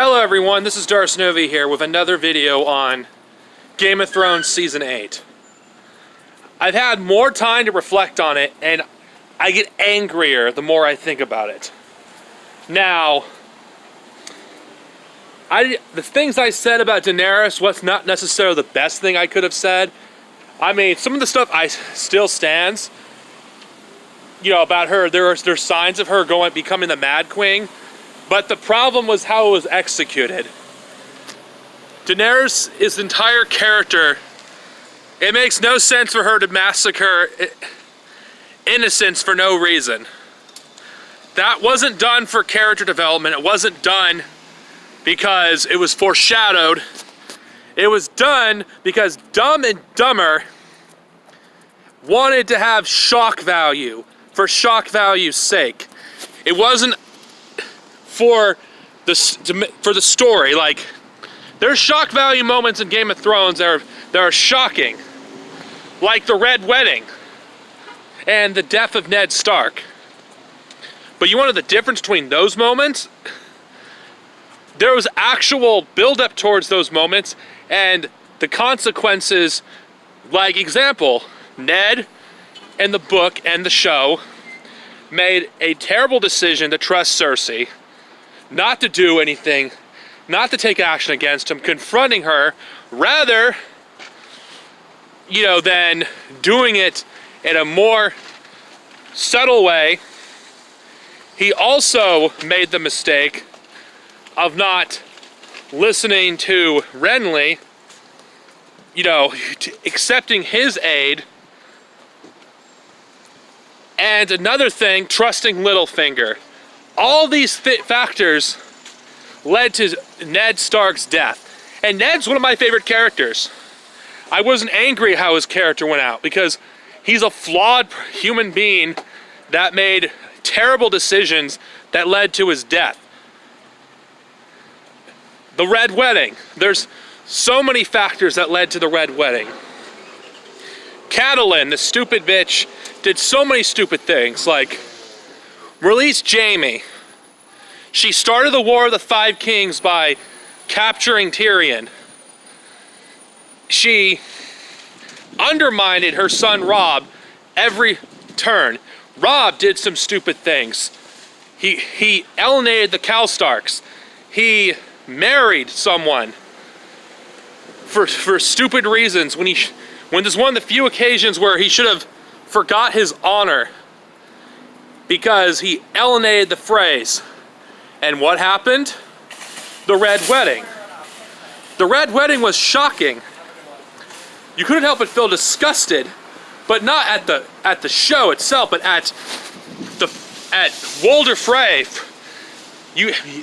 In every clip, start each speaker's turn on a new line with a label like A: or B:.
A: Hello everyone, this is Darsnovi here with another video on Game of Thrones Season 8. I've had more time to reflect on it, and I get angrier the more I think about it. Now, the things I said about Daenerys was not necessarily the best thing I could have said. I mean, some of the stuff still stands. You know, about her, there's signs of her becoming the Mad Queen. But the problem was how it was executed. Daenerys' entire character, it makes no sense for her to massacre innocents for no reason. That wasn't done for character development. It wasn't done because it was foreshadowed. It was done because Dumb and Dumber wanted to have shock value for shock value's sake. It wasn't for the story. Like, there's shock value moments in Game of Thrones that are shocking, like the Red Wedding and the death of Ned Stark. But you wanted the difference between those moments? There was actual build-up towards those moments and the consequences. Like, example, Ned in the book and the show made a terrible decision to trust Cersei, not to do anything, not to take action against him, confronting her, rather, than doing it in a more subtle way. He also made the mistake of not listening to Renly, accepting his aid. And another thing, trusting Littlefinger. All these factors led to Ned Stark's death. And Ned's one of my favorite characters. I wasn't angry how his character went out because he's a flawed human being that made terrible decisions that led to his death. The Red Wedding. There's so many factors that led to the Red Wedding. Catelyn, the stupid bitch, did so many stupid things, like release Jaime. She started the War of the Five Kings by capturing Tyrion. She undermined her son Robb every turn. Robb did some stupid things. He alienated the Karstarks. He married someone for stupid reasons when there's one of the few occasions where he should have forgot his honor because he alienated the phrase. And what happened? The Red Wedding. The Red Wedding was shocking. You couldn't help but feel disgusted, but not at the show itself, but at Walder Frey.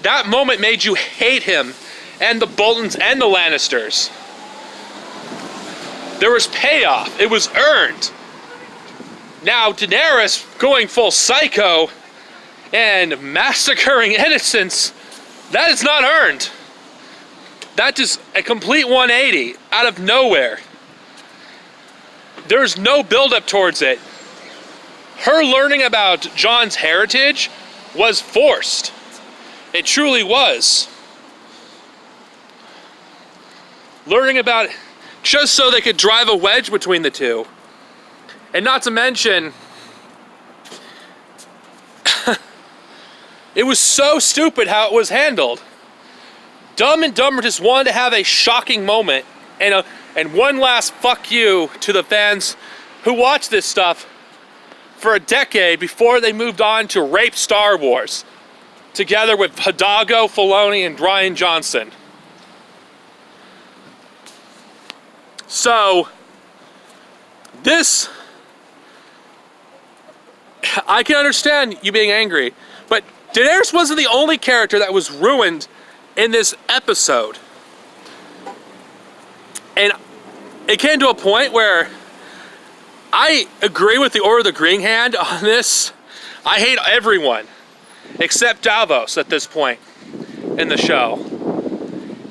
A: That moment made you hate him and the Boltons and the Lannisters. There was payoff. It was earned. Now, Daenerys going full psycho and massacring innocents, that is not earned. That is a complete 180 out of nowhere. There's no build-up towards it. Her learning about Jon's heritage was forced. It truly was. Learning about just so they could drive a wedge between the two. And not to mention, it was so stupid how it was handled. Dumb and Dumber just wanted to have a shocking moment and one last fuck you to the fans who watched this stuff for a decade before they moved on to rape Star Wars, together with Hidalgo, Filoni, and Rian Johnson. So, I can understand you being angry, but Daenerys wasn't the only character that was ruined in this episode. And it came to a point where I agree with the Order of the Green Hand on this. I hate everyone except Davos at this point in the show.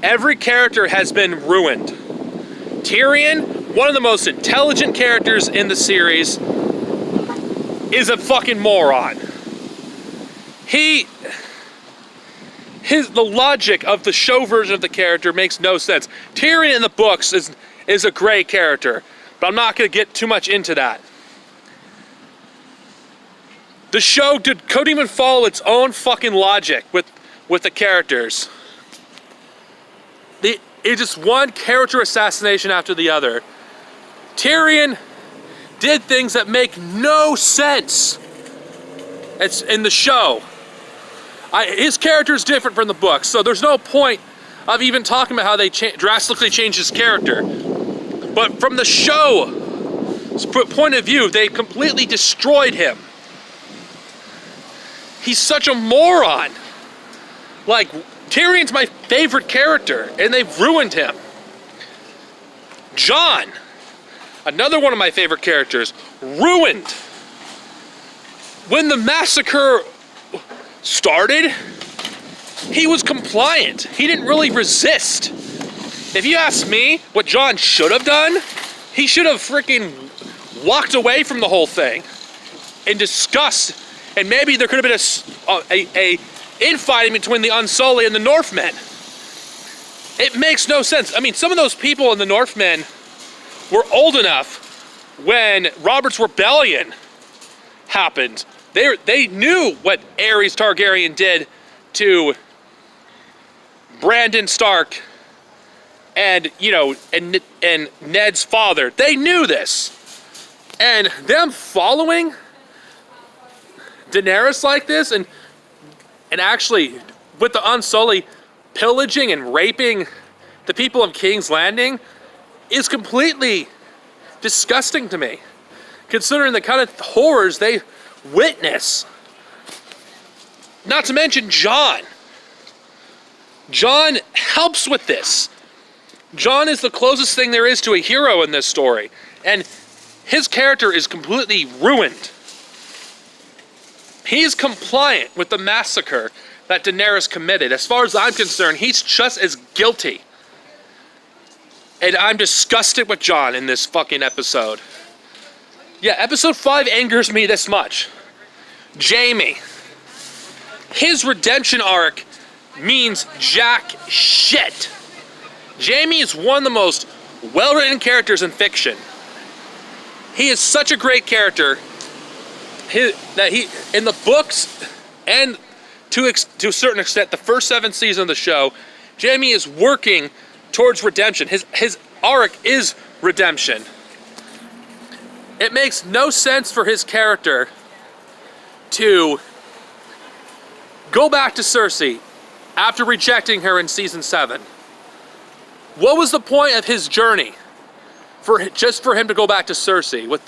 A: Every character has been ruined. Tyrion, one of the most intelligent characters in the series, is a fucking moron. His the logic of the show version of the character makes no sense. Tyrion in the books is a great character, but I'm not going to get too much into that. The show couldn't even follow its own fucking logic with the characters. It's just one character assassination after the other. Tyrion did things that make no sense. It's in the show. His character is different from the book, so there's no point of even talking about how they drastically changed his character. But from the show's point of view, they completely destroyed him. He's such a moron. Like, Tyrion's my favorite character, and they've ruined him. Jon, another one of my favorite characters, ruined. When the massacre started, he was compliant. He didn't really resist. If you ask me what Jon should have done, he should have freaking walked away from the whole thing in disgust, and maybe there could have been a infighting between the Unsullied and the Northmen. It makes no sense. I mean, some of those people in the Northmen were old enough when Robert's Rebellion happened. They knew what Aerys Targaryen did to Brandon Stark and, and Ned's father. They knew this. And them following Daenerys like this, and actually with the Unsullied pillaging and raping the people of King's Landing, is completely disgusting to me, considering the kind of horrors they witness. Not to mention Jon. Jon helps with this. Jon is the closest thing there is to a hero in this story, and his character is completely ruined. He's compliant with the massacre that Daenerys committed. As far as I'm concerned, he's just as guilty. And I'm disgusted with Jon in this fucking episode. Yeah, episode 5 angers me this much. Jaime. His redemption arc means jack shit. Jaime is one of the most well-written characters in fiction. He is such a great character that he, in the books, and to a certain extent, the first 7 seasons of the show, Jaime is working towards redemption. His arc is redemption. It makes no sense for his character to go back to Cersei after rejecting her in season 7. What was the point of his journey just for him to go back to Cersei?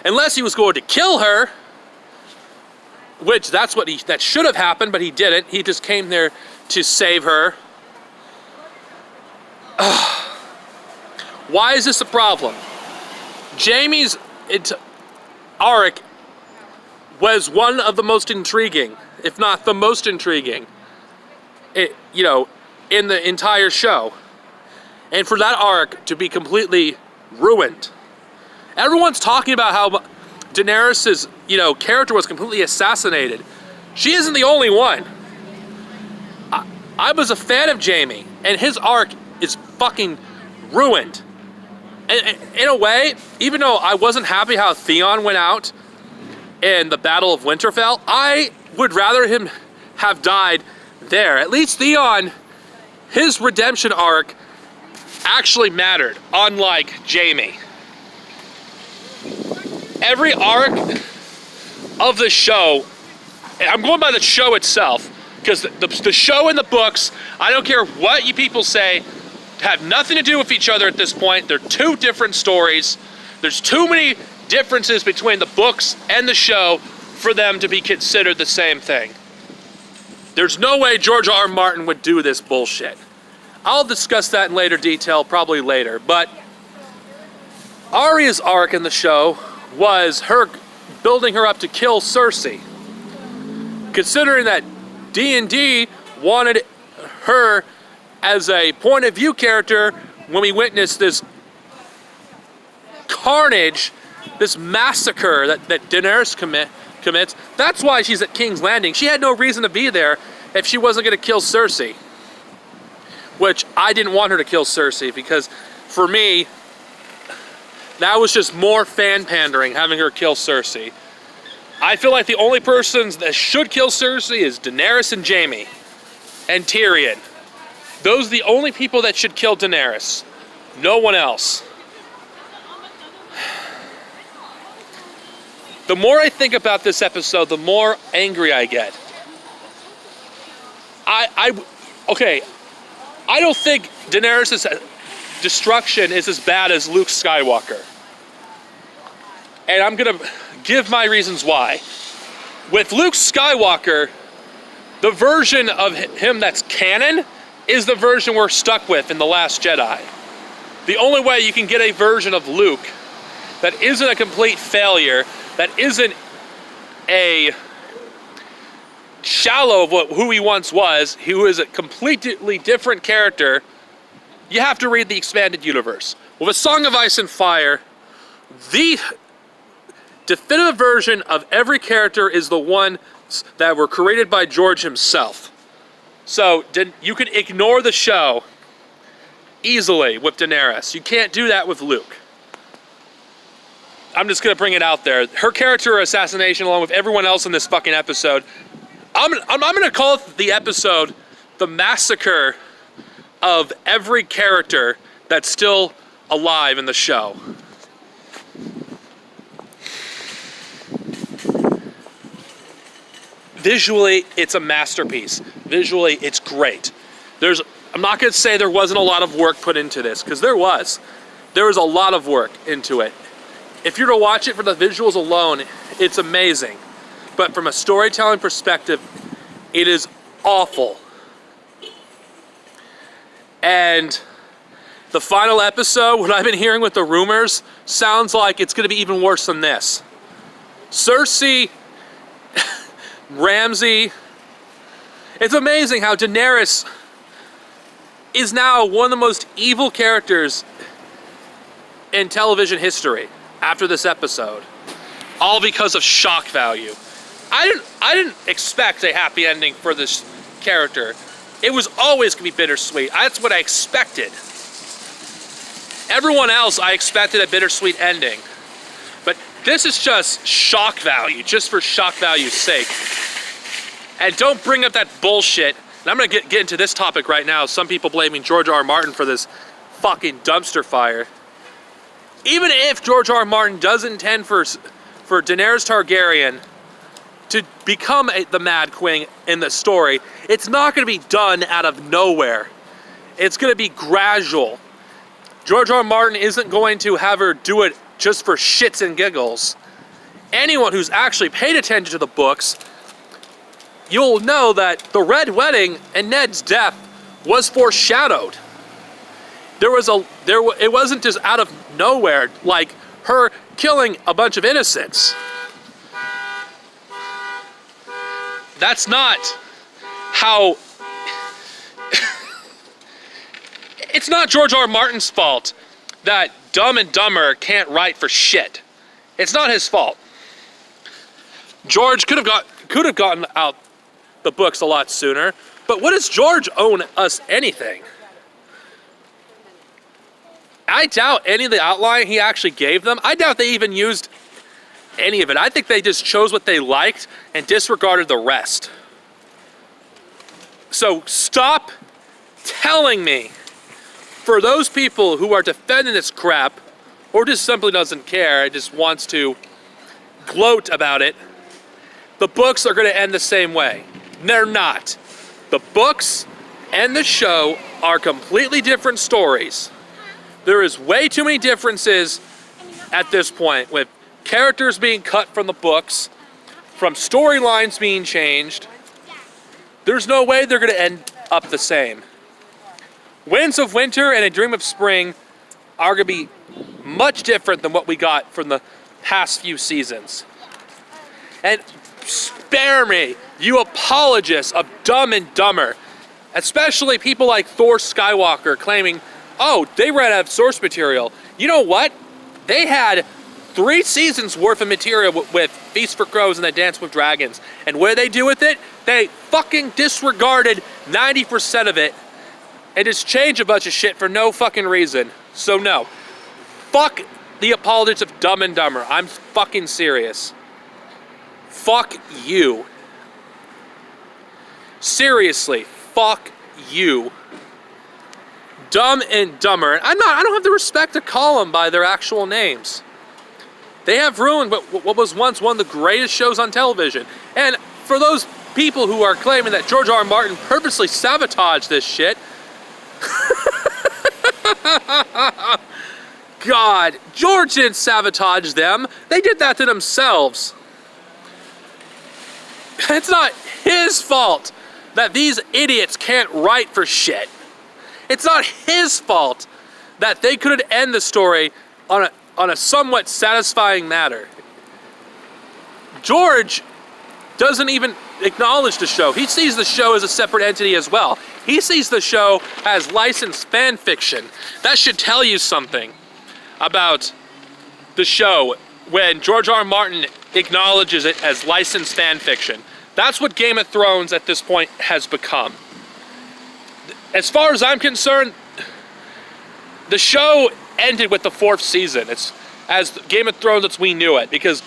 A: Unless he was going to kill her, which that should have happened, but he didn't. He just came there to save her. Why is this a problem? Jaime's arc was one of the most intriguing, if not the most intriguing, in the entire show. And for that arc to be completely ruined. Everyone's talking about how Daenerys' character was completely assassinated. She isn't the only one. I was a fan of Jaime, and his arc is fucking ruined. And in a way, even though I wasn't happy how Theon went out in the Battle of Winterfell, I would rather him have died there. At least Theon, his redemption arc actually mattered, unlike Jaime. Every arc of the show, and I'm going by the show itself, because the show and the books, I don't care what you people say, have nothing to do with each other at this point. They're two different stories. There's too many differences between the books and the show for them to be considered the same thing. There's no way George R. R. Martin would do this bullshit. I'll discuss that in later detail, probably later, but Arya's arc in the show was her building her up to kill Cersei. Considering that D&D wanted her as a point of view character when we witnessed this carnage, this massacre that Daenerys commits. That's why she's at King's Landing. She had no reason to be there if she wasn't gonna kill Cersei. Which I didn't want her to kill Cersei, because for me, that was just more fan pandering, having her kill Cersei. I feel like the only persons that should kill Cersei is Daenerys and Jaime and Tyrion. Those are the only people that should kill Daenerys. No one else. The more I think about this episode, the more angry I get. Okay, I don't think Daenerys' destruction is as bad as Luke Skywalker. And I'm gonna give my reasons why. With Luke Skywalker, the version of him that's canon is the version we're stuck with in The Last Jedi. The only way you can get a version of Luke that isn't a complete failure, that isn't a shallow of who he once was, who is a completely different character, you have to read the expanded universe. With A Song of Ice and Fire, the definitive version of every character is the one that were created by George himself. So you can ignore the show easily with Daenerys. You can't do that with Luke. I'm just gonna bring it out there. Her character assassination, along with everyone else in this fucking episode, I'm gonna call the episode the massacre of every character that's still alive in the show. Visually, it's a masterpiece. Visually, it's great. I'm not gonna say there wasn't a lot of work put into this, because there was. There was a lot of work into it. If you're to watch it for the visuals alone, it's amazing. But from a storytelling perspective, it is awful. And the final episode, what I've been hearing with the rumors, sounds like it's gonna be even worse than this. Cersei, Ramsay, it's amazing how Daenerys is now one of the most evil characters in television history after this episode. All because of shock value. I didn't expect a happy ending for this character. It was always gonna be bittersweet. That's what I expected. Everyone else, I expected a bittersweet ending. But this is just shock value, just for shock value's sake. And don't bring up that bullshit. And I'm gonna get into this topic right now. Some people blaming George R. R. Martin for this fucking dumpster fire. Even if George R. R. Martin does intend for Daenerys Targaryen to become the Mad Queen in the story, it's not gonna be done out of nowhere. It's gonna be gradual. George R. R. Martin isn't going to have her do it just for shits and giggles. Anyone who's actually paid attention to the books, you'll know that the Red Wedding and Ned's death was foreshadowed. It wasn't just out of nowhere, like her killing a bunch of innocents. That's not how... It's not George R. R. Martin's fault that Dumb and Dumber can't write for shit. It's not his fault. George could have gotten out the books a lot sooner, but what does George own us anything? I doubt any of the outline he actually gave them. I doubt they even used any of it. I think they just chose what they liked and disregarded the rest. So stop telling me, for those people who are defending this crap, or just simply doesn't care and just wants to gloat about it, the books are gonna end the same way. They're not. The books and the show are completely different stories. There is way too many differences at this point, with characters being cut from the books, from storylines being changed. There's no way they're gonna end up the same. Winds of Winter and A Dream of Spring are gonna be much different than what we got from the past few seasons. And spare me, you apologists of Dumb and Dumber, especially people like Thor Skywalker claiming, oh, they ran out of source material. You know what? They had 3 seasons worth of material with Feast for Crows and the Dance with Dragons. And what did they do with it? They fucking disregarded 90% of it and just changed a bunch of shit for no fucking reason. So no. Fuck the apologists of Dumb and Dumber. I'm fucking serious. Fuck you. Seriously, fuck you. Dumb and Dumber. I don't have the respect to call them by their actual names. They have ruined what was once one of the greatest shows on television. And for those people who are claiming that George R. R. Martin purposely sabotaged this shit, God, George didn't sabotage them. They did that to themselves. It's not his fault that these idiots can't write for shit. It's not his fault that they couldn't end the story on a somewhat satisfying matter. George doesn't even acknowledge the show. He sees the show as a separate entity as well. He sees the show as licensed fan fiction. That should tell you something about the show when George R. R. Martin acknowledges it as licensed fan fiction. That's what Game of Thrones at this point has become. As far as I'm concerned, the show ended with the 4th season. It's as Game of Thrones as we knew it, because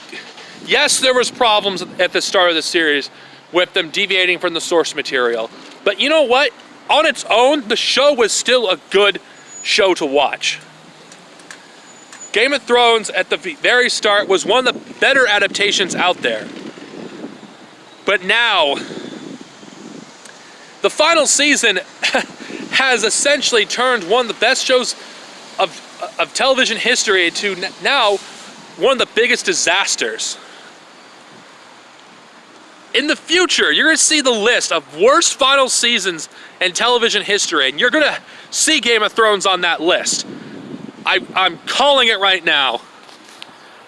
A: yes, there was problems at the start of the series with them deviating from the source material. But you know what? On its own, the show was still a good show to watch. Game of Thrones at the very start was one of the better adaptations out there. But now, the final season has essentially turned one of the best shows of television history to now one of the biggest disasters. In the future, you're going to see the list of worst final seasons in television history, and you're going to see Game of Thrones on that list. I'm calling it right now.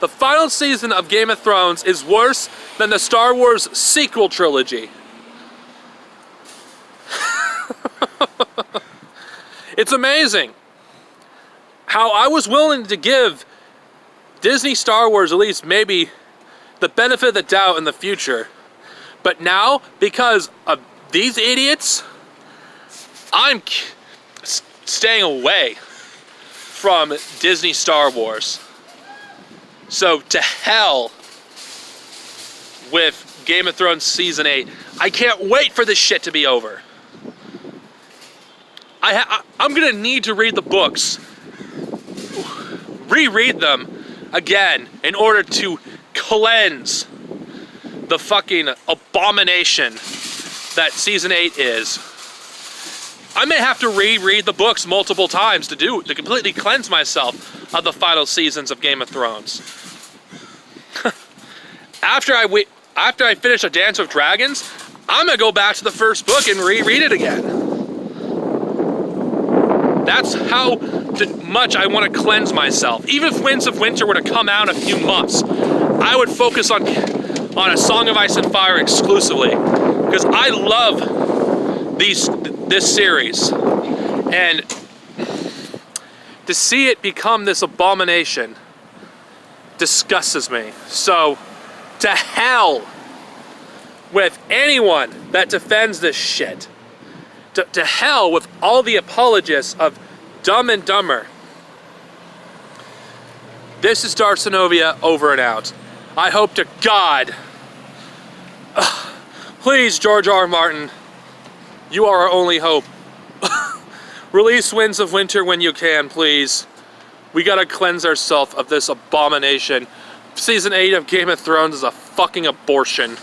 A: The final season of Game of Thrones is worse than the Star Wars sequel trilogy. It's amazing how I was willing to give Disney Star Wars at least maybe the benefit of the doubt in the future. But now, because of these idiots, I'm staying away from Disney Star Wars. So to hell with Game of Thrones Season 8. I can't wait for this shit to be over. I'm gonna need to read the books, reread them again in order to cleanse the fucking abomination that Season 8 is. I may have to reread the books multiple times to completely cleanse myself of the final seasons of Game of Thrones. After I finish A Dance with Dragons, I'm gonna go back to the first book and reread it again. That's how much I want to cleanse myself. Even if Winds of Winter were to come out in a few months, I would focus on A Song of Ice and Fire exclusively, because I love this series, and to see it become this abomination disgusts me. So to hell with anyone that defends this shit. To hell with all the apologists of Dumb and Dumber. This is Darcenovia, over and out. I hope to God, please, George R. R. Martin, you are our only hope. Release Winds of Winter when you can, please. We gotta cleanse ourselves of this abomination. Season 8 of Game of Thrones is a fucking abortion.